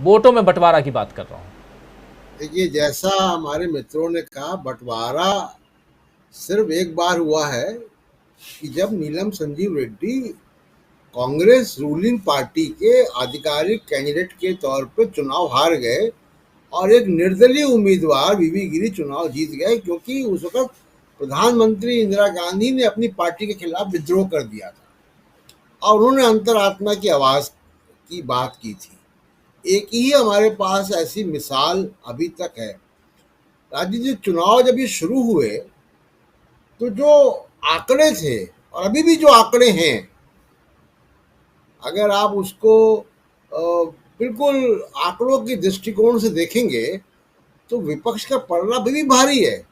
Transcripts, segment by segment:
वोटों में बंटवारा की बात कर रहा हूँ। देखिए, जैसा हमारे मित्रों ने कहा, बंटवारा सिर्फ एक बार हुआ है कि जब नीलम संजीव रेड्डी कांग्रेस रूलिंग पार्टी के आधिकारिक कैंडिडेट के तौर पे चुनाव हार गए और एक निर्दलीय उम्मीदवार बीबी गिरी चुनाव जीत गए, क्योंकि उस वक्त प्रधानमंत्री इंदिरा गांधी ने अपनी पार्टी के खिलाफ विद्रोह कर दिया था और उन्होंने अंतरात्मा की आवाज की बात की थी। एक ही हमारे पास ऐसी मिसाल अभी तक है। राजनीतिक चुनाव जब ये शुरू हुए तो जो आंकड़े थे और अभी भी जो आंकड़े हैं, अगर आप उसको बिल्कुल आंकड़ों के दृष्टिकोण से देखेंगे तो विपक्ष का पलड़ा अभी भी भारी है।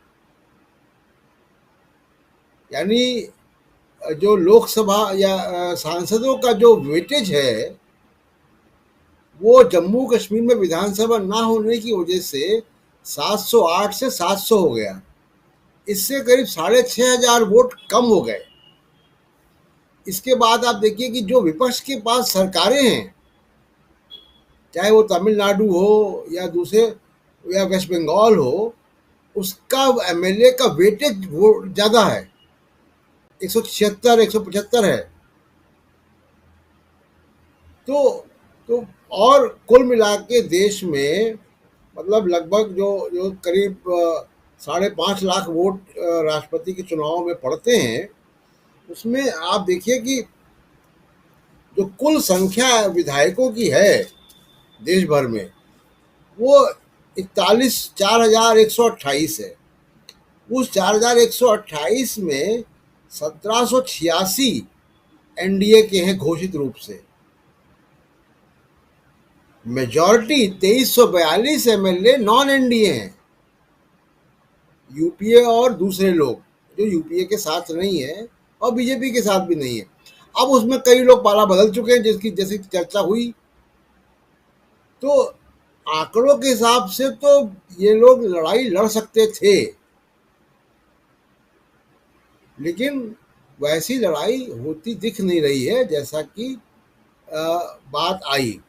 यानी जो लोकसभा या सांसदों का जो वेटेज है, वो जम्मू कश्मीर में विधानसभा ना होने की वजह से 708 से 700 हो गया। इससे करीब 6,500 वोट कम हो गए। इसके बाद आप देखिए कि जो विपक्ष के पास सरकारें हैं, चाहे वो तमिलनाडु हो या दूसरे या वेस्ट बंगाल हो, उसका एमएलए का वेटेज वो ज्यादा है, 176 175 है। तो तो और कुल मिला के देश में मतलब लगभग जो जो करीब 5.5 लाख वोट राष्ट्रपति के चुनाव में पड़ते हैं, उसमें आप देखिए कि जो कुल संख्या विधायकों की है देश भर में, वो 4,128 है। उस 4,128 में 1,786 एनडीए के हैं घोषित रूप से। मेजॉरिटी 2,342 एमएलए नॉन एनडीए हैं, यूपीए और दूसरे लोग जो यूपीए के साथ नहीं है और बीजेपी के साथ भी नहीं है। अब उसमें कई लोग पाला बदल चुके हैं, जिसकी जैसी चर्चा हुई। तो आंकड़ों के हिसाब से तो ये लोग लड़ाई लड़ सकते थे, लेकिन वैसी लड़ाई होती दिख नहीं रही है जैसा कि बात आई।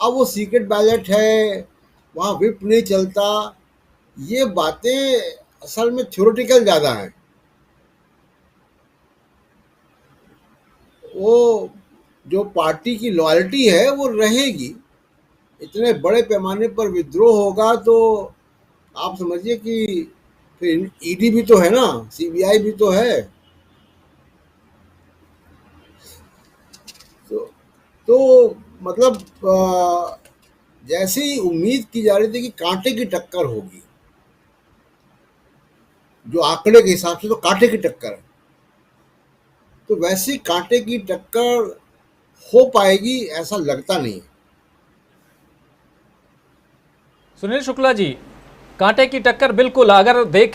अब वो सीक्रेट बैलेट है, वहाँ विप नहीं चलता, ये बातें असल में थ्योरेटिकल ज़्यादा हैं। वो जो पार्टी की लॉयल्टी है वो रहेगी। इतने बड़े पैमाने पर विद्रोह होगा तो आप समझिए कि फिर ईडी भी तो है ना, सीबीआई भी तो है। तो, तो मतलब जैसी उम्मीद की जा रही थी कि कांटे की टक्कर होगी, जो आंकड़े के हिसाब से तो कांटे की टक्कर है, तो वैसी कांटे की टक्कर हो पाएगी ऐसा लगता नहीं है। सुनील शुक्ला जी, कांटे की टक्कर बिल्कुल, अगर देखें